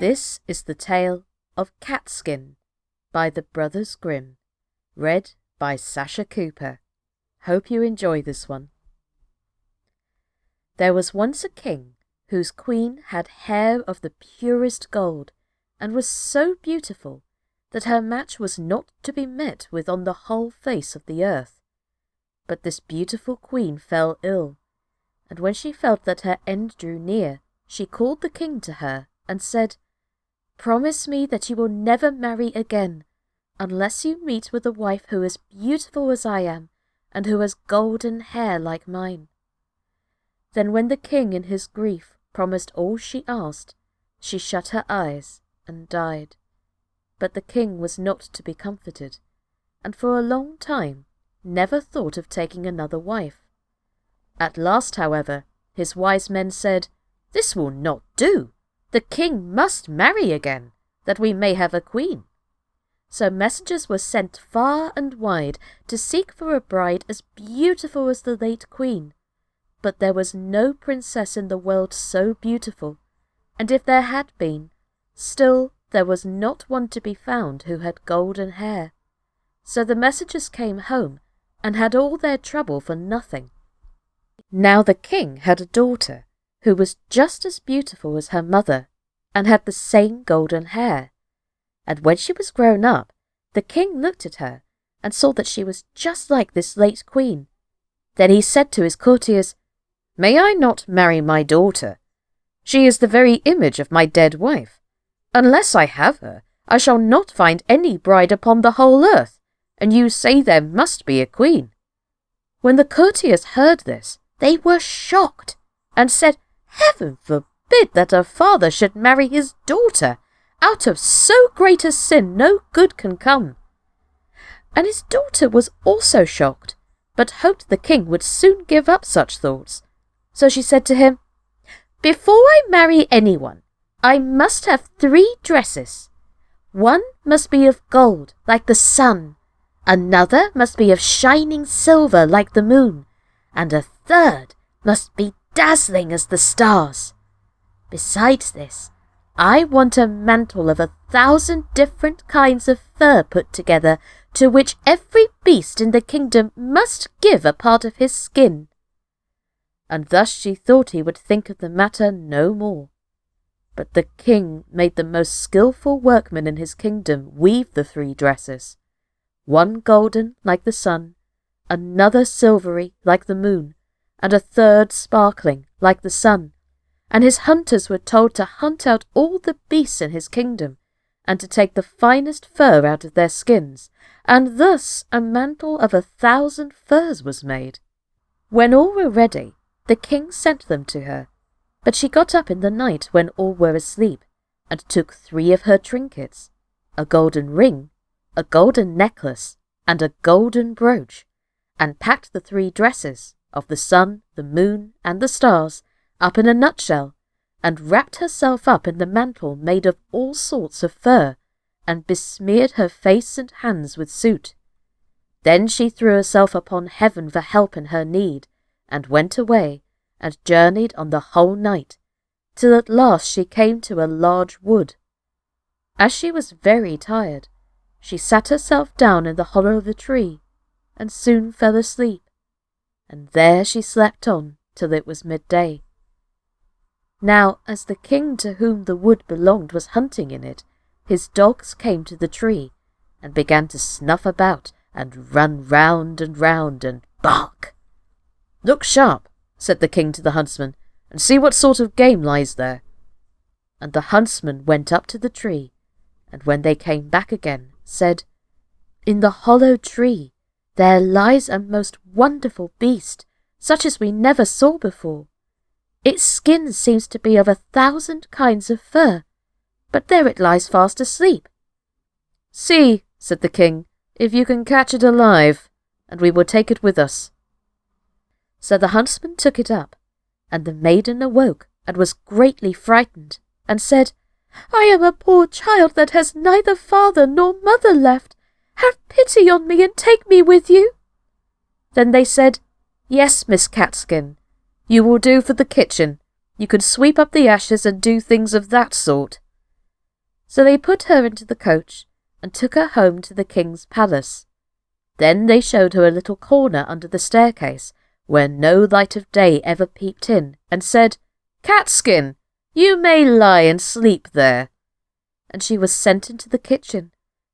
This is the tale of Catskin by the Brothers Grimm, read by Sascha Cooper. Hope you enjoy this one. There was once a king whose queen had hair of the purest gold, and was so beautiful that her match was not to be met with on the whole face of the earth. But this beautiful queen fell ill, and when she felt that her end drew near, she called the king to her and said, "Promise me that you will never marry again, unless you meet with a wife who is beautiful as I am, and who has golden hair like mine." Then when the king in his grief promised all she asked, she shut her eyes and died. But the king was not to be comforted, and for a long time never thought of taking another wife. At last, however, his wise men said, "This will not do. The king must marry again, that we may have a queen." So messengers were sent far and wide to seek for a bride as beautiful as the late queen. But there was no princess in the world so beautiful, and if there had been, still there was not one to be found who had golden hair. So the messengers came home and had all their trouble for nothing. Now the king had a daughter who was just as beautiful as her mother, and had the same golden hair. And when she was grown up, the king looked at her and saw that she was just like this late queen. Then he said to his courtiers, "May I not marry my daughter? She is the very image of my dead wife. Unless I have her, I shall not find any bride upon the whole earth, and you say there must be a queen." When the courtiers heard this, they were shocked, and said, "Heaven forbid that a father should marry his daughter. Out of so great a sin no good can come." And his daughter was also shocked, but hoped the king would soon give up such thoughts. So she said to him, "Before I marry anyone, I must have 3 dresses. One must be of gold, like the sun. Another must be of shining silver, like the moon. And a third must be dazzling as the stars. Besides this, I want a mantle of 1,000 different kinds of fur put together, to which every beast in the kingdom must give a part of his skin." And thus she thought he would think of the matter no more. But the king made the most skilful workmen in his kingdom weave the 3 dresses, one golden like the sun, another silvery like the moon, and a third sparkling like the sun. And his hunters were told to hunt out all the beasts in his kingdom, and to take the finest fur out of their skins, and thus a mantle of 1,000 furs was made. When all were ready, the king sent them to her, but she got up in the night when all were asleep, and took 3 of her trinkets, a golden ring, a golden necklace, and a golden brooch, and packed the 3 dresses of the sun, the moon, and the stars up in a nutshell, and wrapped herself up in the mantle made of all sorts of fur, and besmeared her face and hands with soot. Then she threw herself upon heaven for help in her need, and went away, and journeyed on the whole night, till at last she came to a large wood. As she was very tired, she sat herself down in the hollow of a tree, and soon fell asleep, and there she slept on till it was midday. Now, as the king to whom the wood belonged was hunting in it, his dogs came to the tree, and began to snuff about, and run round and bark. "Look sharp," said the king to the huntsman, "and see what sort of game lies there." And the huntsman went up to the tree, and when they came back again, said, "In the hollow tree there lies a most wonderful beast, such as we never saw before. Its skin seems to be of 1,000 kinds of fur, but there it lies fast asleep." "See," said the king, "if you can catch it alive, and we will take it with us." So the huntsman took it up, and the maiden awoke and was greatly frightened, and said, "I am a poor child that has neither father nor mother left. Have pity on me and take me with you." Then they said, "Yes, Miss Catskin, you will do for the kitchen. You can sweep up the ashes and do things of that sort." So they put her into the coach and took her home to the king's palace. Then they showed her a little corner under the staircase where no light of day ever peeped in, and said, "Catskin, you may lie and sleep there." And she was sent into the kitchen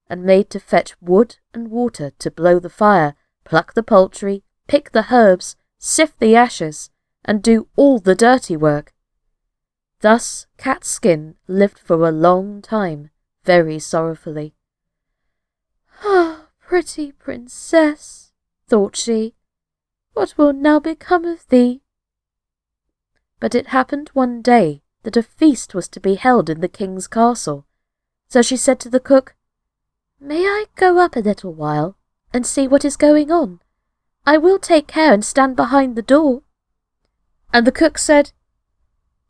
and made to fetch wood and water to blow the fire, pluck the poultry, pick the herbs, sift the ashes, and do all the dirty work. Thus Catskin lived for a long time, very sorrowfully. "Ah, pretty princess," thought she, "what will now become of thee?" But it happened one day that a feast was to be held in the king's castle, so she said to the cook, "May I go up a little while and see what is going on? I will take care and stand behind the door." And the cook said,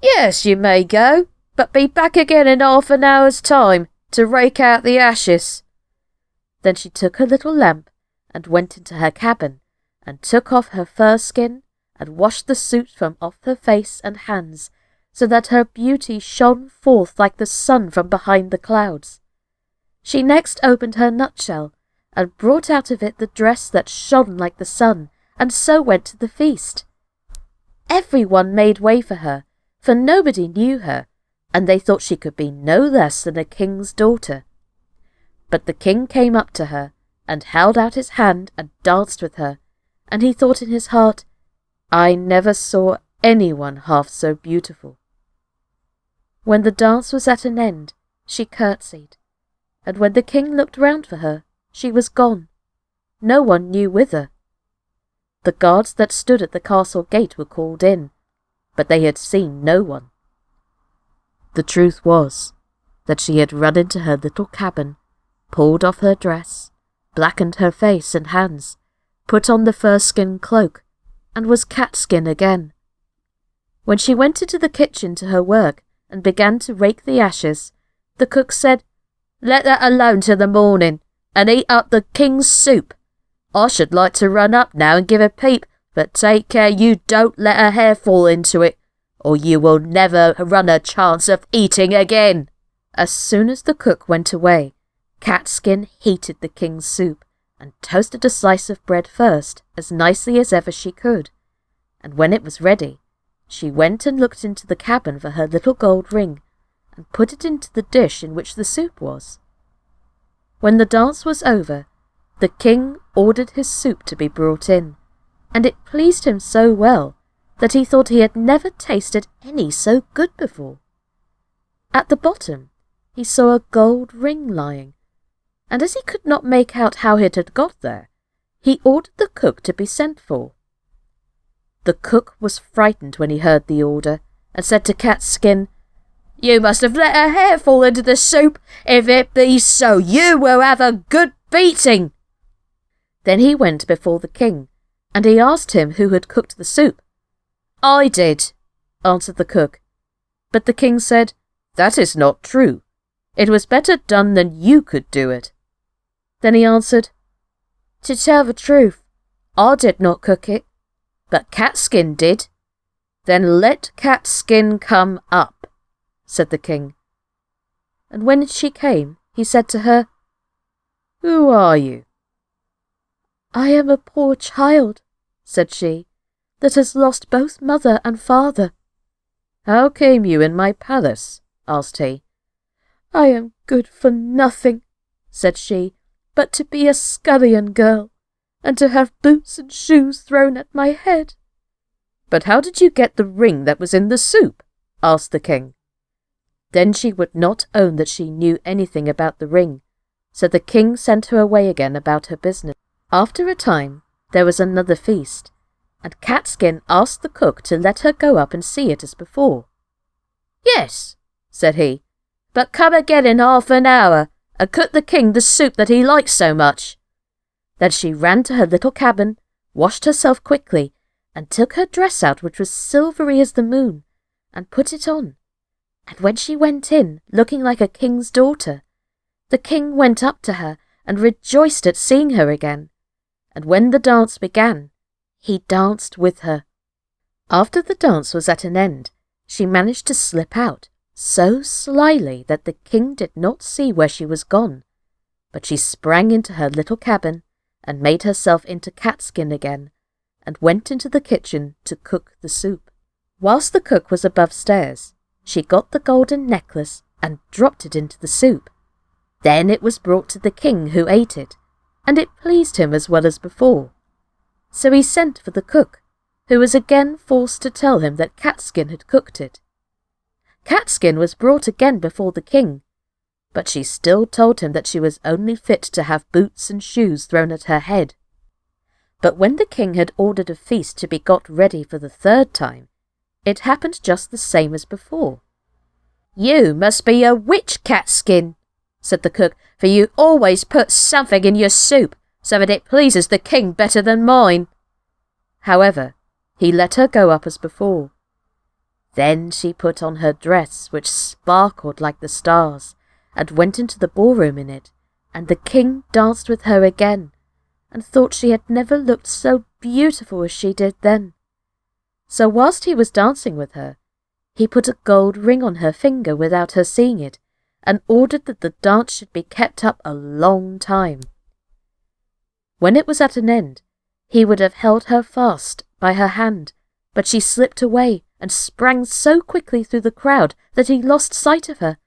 "Yes, you may go, but be back again in half an hour's time to rake out the ashes." Then she took her little lamp and went into her cabin and took off her fur skin and washed the soot from off her face and hands, so that her beauty shone forth like the sun from behind the clouds. She next opened her nutshell and brought out of it the dress that shone like the sun, and so went to the feast. Everyone made way for her, for nobody knew her, and they thought she could be no less than a king's daughter. But the king came up to her and held out his hand and danced with her, and he thought in his heart, "I never saw anyone half so beautiful." When the dance was at an end, she curtsied, and when the king looked round for her, she was gone. No one knew whither. The guards that stood at the castle gate were called in, but they had seen no one. The truth was that she had run into her little cabin, pulled off her dress, blackened her face and hands, put on the fur-skin cloak, and was Catskin again. When she went into the kitchen to her work and began to rake the ashes, the cook said, "Let that alone till the morning, and eat up the king's soup. I should like to run up now and give a peep, but take care you don't let a hair fall into it, or you will never run a chance of eating again." As soon as the cook went away, Catskin heated the king's soup and toasted a slice of bread first as nicely as ever she could, and when it was ready, she went and looked into the cabin for her little gold ring and put it into the dish in which the soup was. When the dance was over, the king ordered his soup to be brought in, and it pleased him so well that he thought he had never tasted any so good before. At the bottom he saw a gold ring lying, and as he could not make out how it had got there, he ordered the cook to be sent for. The cook was frightened when he heard the order, and said to Catskin, "You must have let a hair fall into the soup. If it be so, you will have a good beating." Then he went before the king, and he asked him who had cooked the soup. "I did," answered the cook. But the king said, "That is not true. It was better done than you could do it." Then he answered, "To tell the truth, I did not cook it, but Catskin did." "Then let Catskin come up," said the king. And when she came, he said to her, "Who are you?" "I am a poor child," said she, "that has lost both mother and father." "How came you in my palace?" asked he. "I am good for nothing," said she, "but to be a scullion girl, and to have boots and shoes thrown at my head." "But how did you get the ring that was in the soup?" asked the king. Then she would not own that she knew anything about the ring, so the king sent her away again about her business. After a time there was another feast, and Catskin asked the cook to let her go up and see it as before. "Yes," said he, "but come again in half an hour, and cook the king the soup that he likes so much." Then she ran to her little cabin, washed herself quickly, and took her dress out, which was silvery as the moon, and put it on. And when she went in, looking like a king's daughter, the king went up to her and rejoiced at seeing her again. And when the dance began, he danced with her. After the dance was at an end, she managed to slip out, so slyly that the king did not see where she was gone, but she sprang into her little cabin and made herself into catskin again, and went into the kitchen to cook the soup. Whilst the cook was above stairs, she got the golden necklace and dropped it into the soup. Then it was brought to the king, who ate it, and it pleased him as well as before. So he sent for the cook, who was again forced to tell him that Catskin had cooked it. Catskin was brought again before the king, but she still told him that she was only fit to have boots and shoes thrown at her head. But when the king had ordered a feast to be got ready for the third time, it happened just the same as before. "You must be a witch, Catskin," said the cook, "for you always put something in your soup, so that it pleases the king better than mine." However, he let her go up as before. Then she put on her dress, which sparkled like the stars, and went into the ballroom in it, and the king danced with her again, and thought she had never looked so beautiful as she did then. So whilst he was dancing with her, he put a gold ring on her finger without her seeing it, and ordered that the dance should be kept up a long time. When it was at an end, he would have held her fast by her hand, but she slipped away and sprang so quickly through the crowd that he lost sight of her,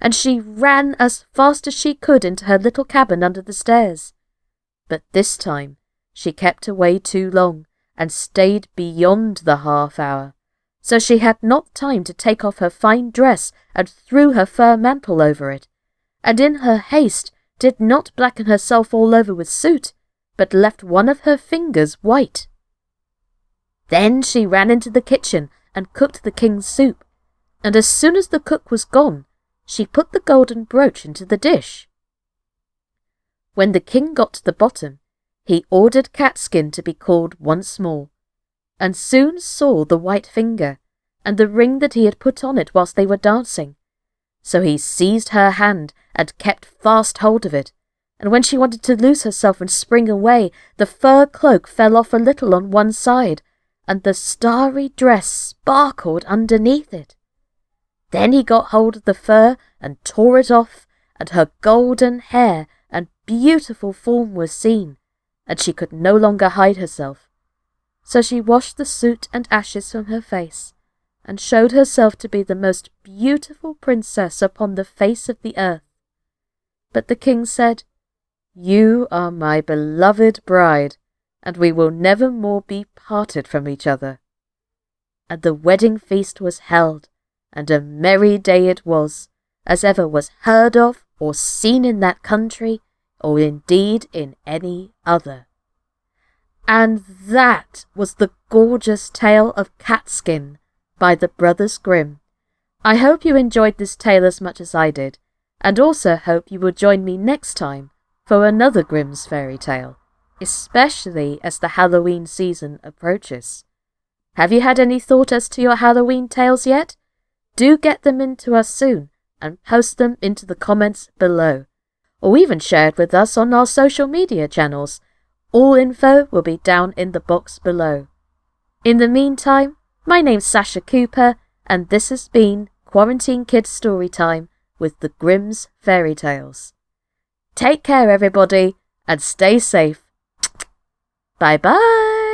and she ran as fast as she could into her little cabin under the stairs. But this time she kept away too long, and stayed beyond the half hour, so she had not time to take off her fine dress and threw her fur mantle over it, and in her haste did not blacken herself all over with soot, but left one of her fingers white. Then she ran into the kitchen and cooked the king's soup, and as soon as the cook was gone, she put the golden brooch into the dish. When the king got to the bottom, he ordered Catskin to be called once more, and soon saw the white finger, and the ring that he had put on it whilst they were dancing. So he seized her hand and kept fast hold of it, and when she wanted to loose herself and spring away, the fur cloak fell off a little on one side, and the starry dress sparkled underneath it. Then he got hold of the fur and tore it off, and her golden hair and beautiful form were seen, and she could no longer hide herself. So she washed the soot and ashes from her face, and showed herself to be the most beautiful princess upon the face of the earth. But the king said, "You are my beloved bride, and we will never more be parted from each other." And the wedding feast was held, and a merry day it was, as ever was heard of or seen in that country, or indeed in any other. And that was the gorgeous tale of Catskin by the Brothers Grimm. I hope you enjoyed this tale as much as I did, and also hope you will join me next time for another Grimm's fairy tale, especially as the Halloween season approaches. Have you had any thought as to your Halloween tales yet? Do get them into us soon and post them into the comments below, or even share it with us on our social media channels. All info will be down in the box below. In the meantime, my name's Sascha Cooper, and this has been Quarantine Kids Storytime with the Grimm's Fairy Tales. Take care, everybody, and stay safe. Bye-bye.